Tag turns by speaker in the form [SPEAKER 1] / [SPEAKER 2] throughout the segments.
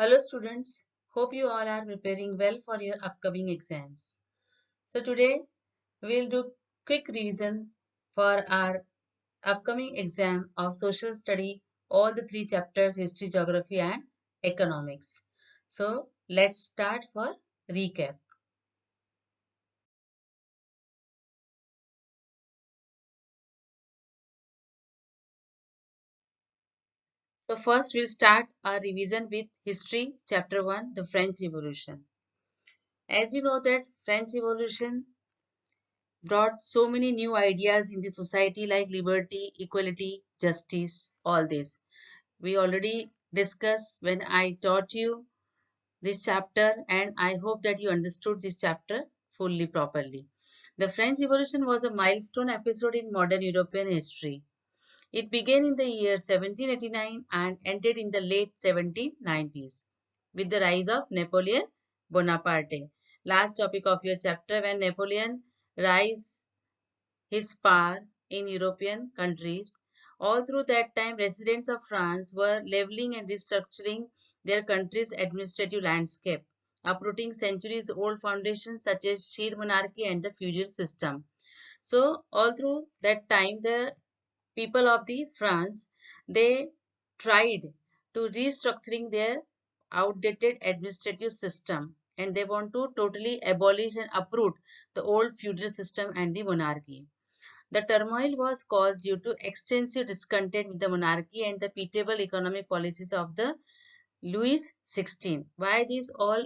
[SPEAKER 1] Hello students, hope you all are preparing well for your upcoming exams. So today we'll do quick revision for our upcoming exam of social study, all the three chapters history, geography and economics. So let's start for recap. So first we'll start our revision with history chapter 1, the French Revolution. As you know that French Revolution brought so many new ideas in the society like liberty, equality, justice, all this. We already discussed when I taught you this chapter, and I hope that you understood this chapter fully properly. The French Revolution was a milestone episode in modern European history. It began in the year 1789 and ended in the late 1790s with the rise of Napoleon Bonaparte. Last topic of your chapter, when Napoleon rise his power in European countries. All through that time, residents of France were leveling and restructuring their country's administrative landscape, uprooting centuries old foundations such as sheer monarchy and the feudal system. So, all through that time, the people of the France they tried to restructuring their outdated administrative system, and they want to totally abolish and uproot the old feudal system and the monarchy. The turmoil was caused due to extensive discontent with the monarchy and the pitiable economic policies of the Louis XVI. Why these all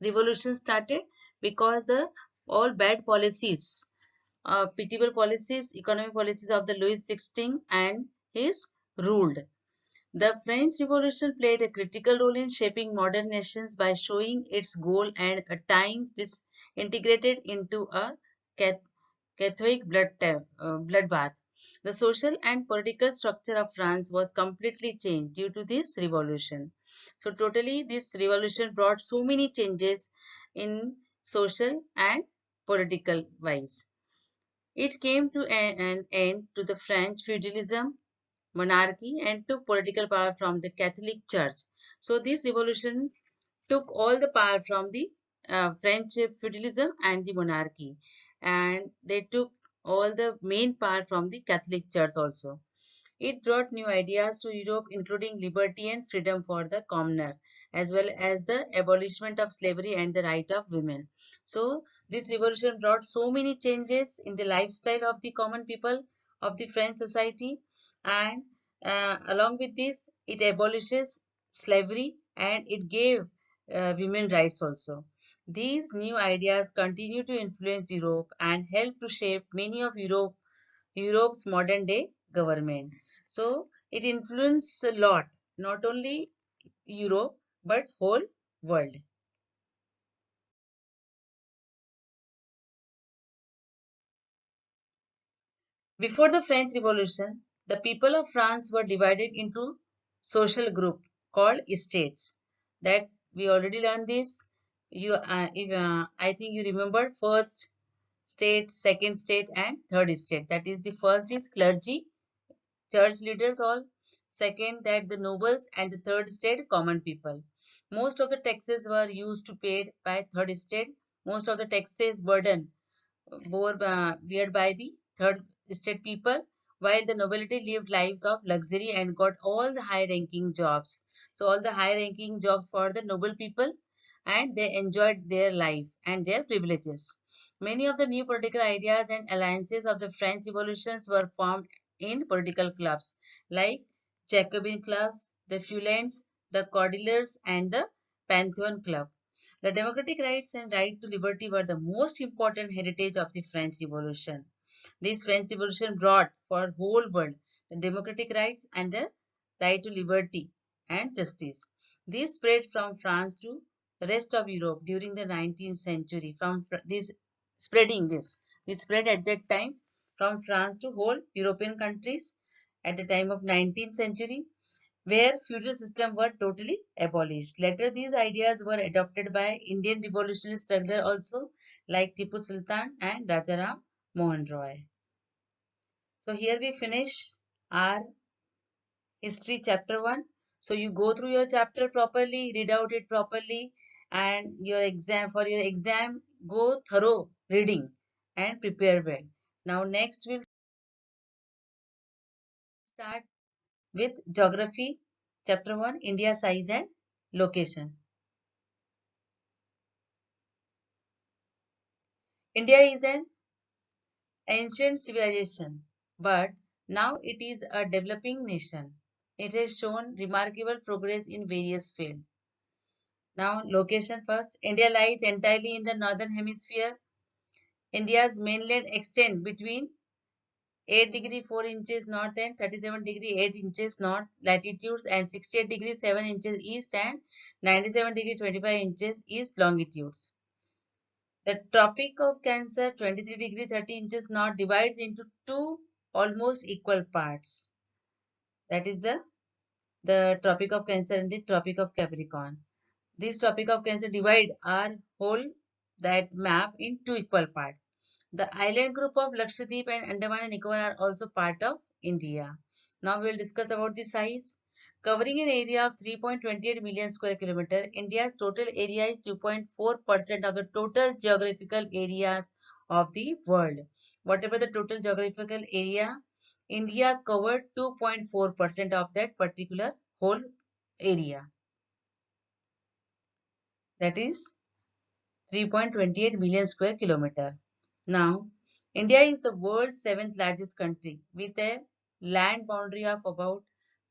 [SPEAKER 1] revolutions started? Because the all bad policies, pitiable policies, economic policies of the Louis XVI and his ruled. The French Revolution played a critical role in shaping modern nations by showing its goal and at times disintegrated into a Catholic bloodbath. The social and political structure of France was completely changed due to this revolution. So totally this revolution brought so many changes in social and political wise. It came to an end to the French feudalism, monarchy and took political power from the Catholic Church. So this revolution took all the power from the French feudalism and the monarchy, and they took all the main power from the Catholic Church also. It brought new ideas to Europe, including liberty and freedom for the commoner, as well as the abolishment of slavery and the right of women. So, this revolution brought so many changes in the lifestyle of the common people of the French society, and along with this, it abolishes slavery and it gave women rights also. These new ideas continue to influence Europe and help to shape many of Europe's modern day government. So it influenced a lot, not only Europe but whole world. Before the French Revolution, the people of France were divided into social group called states. That we already learned this. I think you remember first state, second state, and third state. That is the first is clergy, church leaders all, second that the nobles, and the third state common people. Most of the taxes were used to paid by third estate. Most of the taxes burden beared by the third estate people, while the nobility lived lives of luxury and got all the high ranking jobs. So all the high ranking jobs for the noble people, and they enjoyed their life and their privileges. Many of the new political ideas and alliances of the French revolutions were formed in political clubs like Jacobin clubs, the Feuillants, the Cordeliers, and the Pantheon Club. The democratic rights and right to liberty were the most important heritage of the French Revolution. This French Revolution brought for whole world the democratic rights and the right to liberty and justice. This spread from France to the rest of Europe during the 19th century. This spreading this spread at that time from France to whole European countries at the time of 19th century, where feudal systems were totally abolished. Later, these ideas were adopted by Indian revolutionary strugglers also, like Tipu Sultan and Rajaram Mohan Roy. So here we finish our history chapter 1. So you go through your chapter properly, read out it properly, and for your exam, go thorough reading and prepare well. Now next we'll start with geography, chapter 1, India size and location. India is an ancient civilization, but now it is a developing nation. It has shown remarkable progress in various fields. Now, location first. India lies entirely in the northern hemisphere. India's mainland extends between 8 degree 4 inches north and 37 degree 8 inches north latitudes and 68 degree 7 inches east and 97 degree 25 inches east longitudes. The Tropic of Cancer, 23 degree 30 inches north, divides into two almost equal parts. That is the Tropic of Cancer and the Tropic of Capricorn. This Tropic of Cancer divide our whole that map in two equal parts. The island group of Lakshadweep and Andaman and Nicobar are also part of India. Now we will discuss about the size. Covering an area of 3.28 million square kilometer, India's total area is 2.4% of the total geographical areas of the world. Whatever the total geographical area, India covered 2.4% of that particular whole area. That is 3.28 million square kilometer. Now, India is the world's seventh largest country with a land boundary of about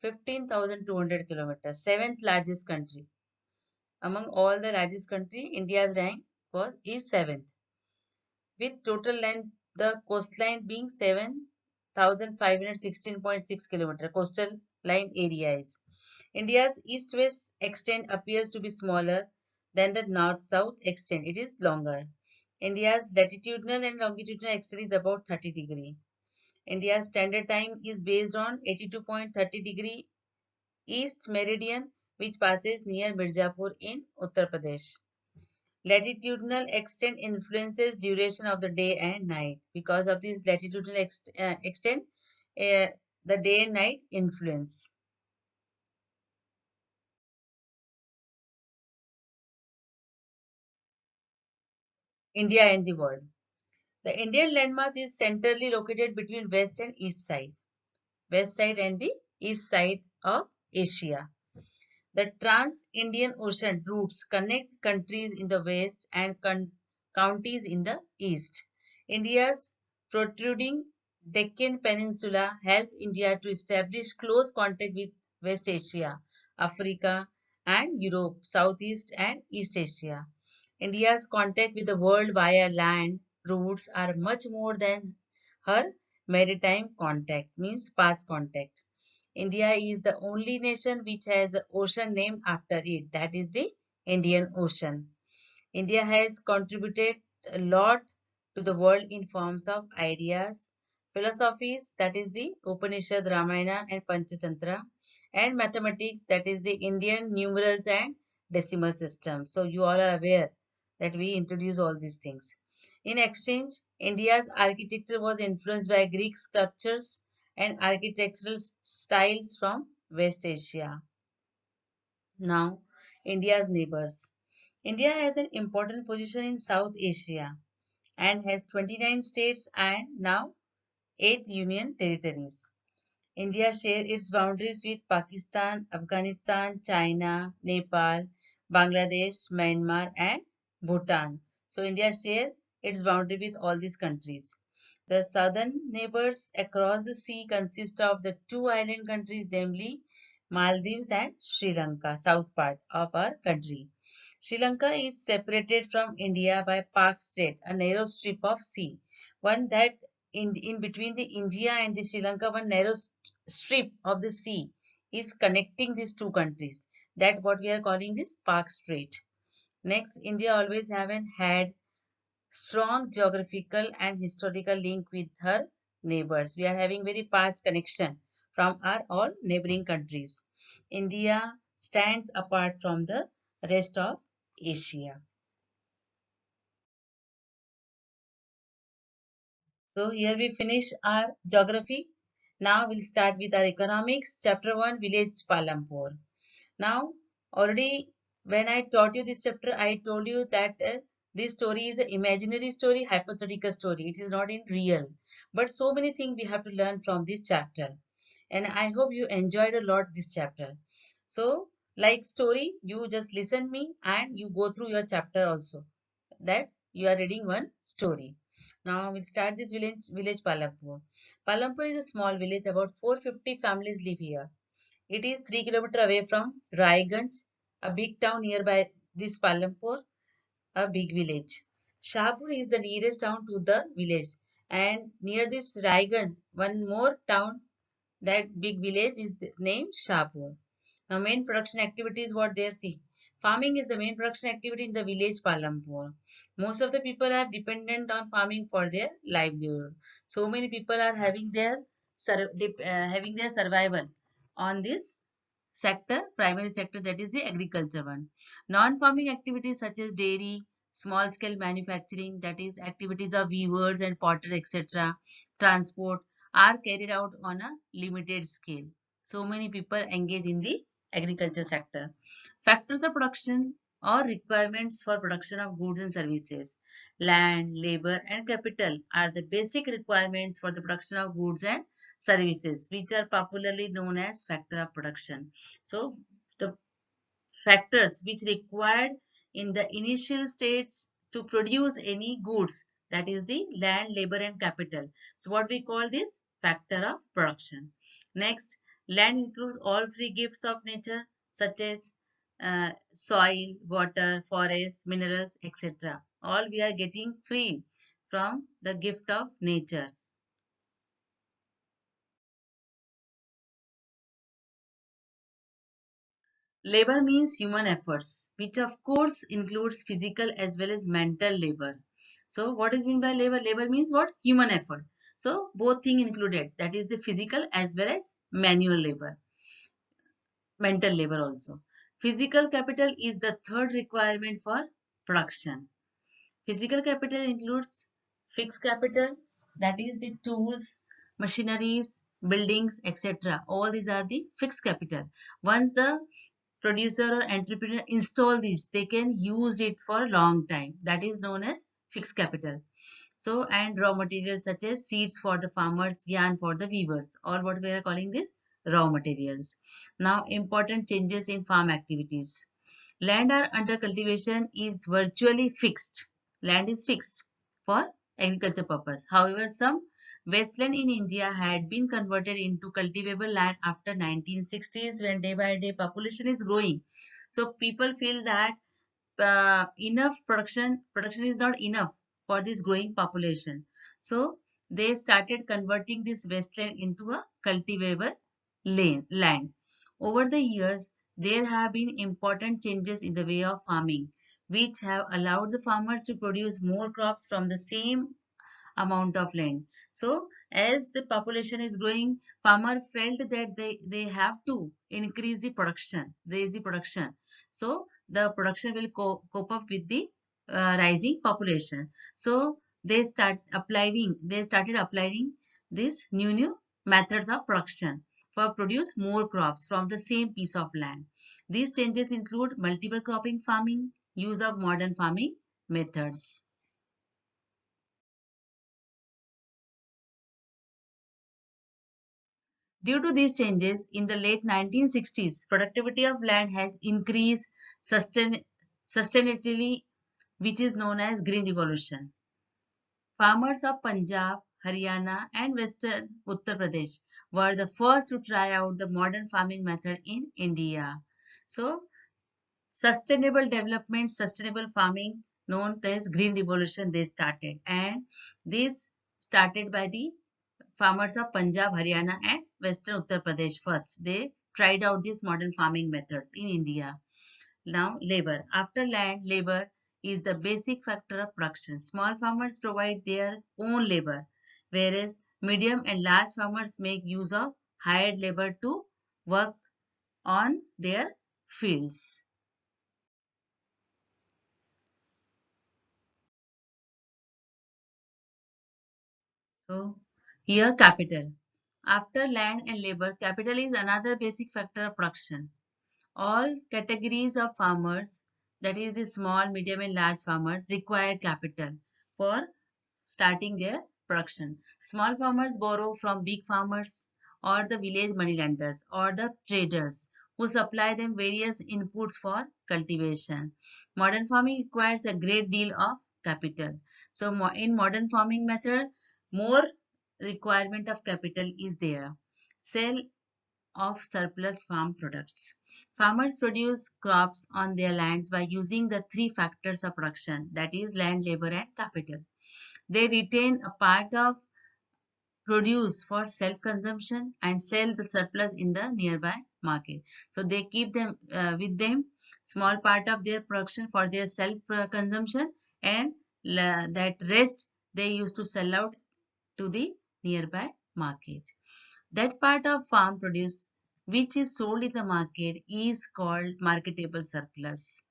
[SPEAKER 1] 15,200 kilometers. Seventh largest country. Among all the largest country, India's rank is seventh. With total length, the coastline being 7,516.6 kilometers. Coastal line area is. India's east-west extent appears to be smaller than the north-south extent. It is longer. India's latitudinal and longitudinal extent is about 30 degree. India's standard time is based on 82.30 degree east meridian, which passes near Mirzapur in Uttar Pradesh. Latitudinal extent influences duration of the day and night. Because of this latitudinal extent, uh, the day and night influence. India and the world. The Indian landmass is centrally located between west side and the east side of Asia. The Trans-Indian Ocean routes connect countries in the west and counties in the east. India's protruding Deccan Peninsula helped India to establish close contact with West Asia, Africa, and Europe, Southeast and East Asia. India's contact with the world via land routes are much more than her maritime contact, means past contact. India is the only nation which has an ocean named after it, that is the Indian Ocean. India has contributed a lot to the world in forms of ideas, philosophies, that is the Upanishad, Ramayana, and Panchatantra, and mathematics, that is the Indian numerals and decimal system. So, you all are aware that we introduce all these things. In exchange, India's architecture was influenced by Greek sculptures and architectural styles from West Asia. Now, India's neighbors. India has an important position in South Asia and has 29 states and now 8 union territories. India shares its boundaries with Pakistan, Afghanistan, China, Nepal, Bangladesh, Myanmar, and Bhutan. So, India shares its boundary with all these countries. The southern neighbors across the sea consist of the two island countries, namely Maldives and Sri Lanka, south part of our country. Sri Lanka is separated from India by Pak Strait, a narrow strip of sea, one that in between the India and the Sri Lanka, one narrow strip of the sea is connecting these two countries. That what we are calling this Pak Strait. Next, India always haven't had strong geographical and historical link with her neighbors. We are having very fast connection from our all neighboring countries. India stands apart from the rest of Asia. So here we finish our geography. Now we'll start with our economics. Chapter 1, Village Palampur. Now, already when I taught you this chapter, I told you that this story is an imaginary story, hypothetical story. It is not in real. But so many things we have to learn from this chapter. And I hope you enjoyed a lot this chapter. So, like story, you just listen me and you go through your chapter also. That you are reading one story. Now we'll start this village Palampur. Palampur is a small village. About 450 families live here. It is 3 kilometers away from Raiganj, a big town nearby this Palampur, a big village. Shahpur is the nearest town to the village, and near this Raiganj, one more town, that big village is named Shahpur. Now, main production activities what they see. Farming is the main production activity in the village Palampur. Most of the people are dependent on farming for their livelihood. So many people are having their having their survival on this sector, primary sector, that is the agriculture one. Non-farming activities such as dairy, small scale manufacturing, that is activities of weavers and potter, etc., transport, are carried out on a limited scale. So many people engage in the agriculture sector. Factors of production or requirements for production of goods and services. Land, labor, and capital are the basic requirements for the production of goods and services, which are popularly known as factor of production. So, the factors which required in the initial stages to produce any goods, that is the land, labor, and capital. So, what we call this factor of production. Next, land includes all free gifts of nature, such as soil, water, forest, minerals, etc. All we are getting free from the gift of nature. Labor means human efforts, which of course includes physical as well as mental labor. So, what is meant by labor? Labor means what? Human effort. So, both things included. That is the physical as well as manual labor, mental labor also. Physical capital is the third requirement for production. Physical capital includes fixed capital, that is the tools, machineries, buildings, etc. All these are the fixed capital. Once the producer or entrepreneur install these, they can use it for a long time. That is known as fixed capital. So, and raw materials such as seeds for the farmers, yarn for the weavers, or what we are calling this raw materials. Now, important changes in farm activities. Land are under cultivation is virtually fixed. Land is fixed for agriculture purpose. However, some wasteland in India had been converted into cultivable land after 1960s, when day by day population is growing. So people feel that enough production is not enough for this growing population. So they started converting this wasteland into a cultivable land. Over the years, there have been important changes in the way of farming, which have allowed the farmers to produce more crops from the same amount of land. So as the population is growing, farmer felt that they have to increase the production, raise the production. So the production will cope up with the rising population. So they started applying these new methods of production for produce more crops from the same piece of land. These changes include multiple cropping farming, use of modern farming methods. Due to these changes, in the late 1960s, productivity of land has increased sustainably, which is known as Green Revolution. Farmers of Punjab, Haryana, and Western Uttar Pradesh were the first to try out the modern farming method in India. So, sustainable development, sustainable farming, known as Green Revolution, they started. And this started by the farmers of Punjab, Haryana, and Western Uttar Pradesh first. They tried out these modern farming methods in India. Now, labor. After land, labor is the basic factor of production. Small farmers provide their own labor, whereas medium and large farmers make use of hired labor to work on their fields. So, here capital. After land and labor, capital is another basic factor of production. All categories of farmers, that is the small, medium and large farmers, require capital for starting their production. Small farmers borrow from big farmers or the village moneylenders or the traders who supply them various inputs for cultivation. Modern farming requires a great deal of capital. So in modern farming method, more requirement of capital is there. Sale of surplus farm products. Farmers produce crops on their lands by using the three factors of production, that is land, labor and capital. They retain a part of produce for self-consumption and sell the surplus in the nearby market. So they keep them with them small part of their production for their self-consumption, and that rest they used to sell out to the nearby market. That part of farm produce which is sold in the market is called marketable surplus.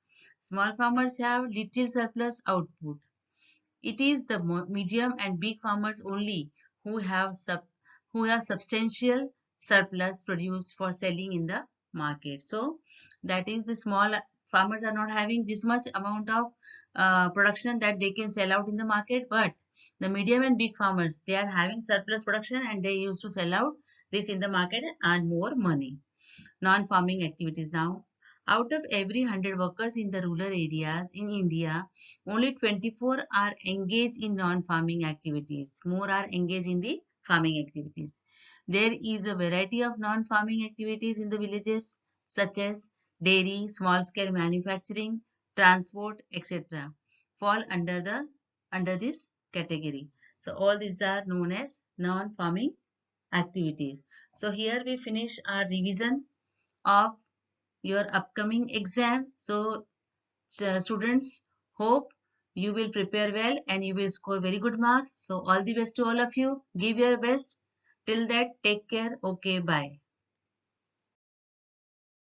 [SPEAKER 1] Small farmers have little surplus output. It is the medium and big farmers only who have substantial surplus produce for selling in the market. So that is the small farmers are not having this much amount of production that they can sell out in the market, but the medium and big farmers, they are having surplus production and they used to sell out this in the market and more money. Non-farming activities now. Out of every 100 workers in the rural areas in India, only 24 are engaged in non-farming activities. More are engaged in the farming activities. There is a variety of non-farming activities in the villages such as dairy, small-scale manufacturing, transport, etc. fall under this category. So all these are known as non-farming activities. So here we finish our revision of your upcoming exam. So, students, hope you will prepare well and you will score very good marks. So, all the best to all of you. Give your best. Till that, take care. Okay, bye.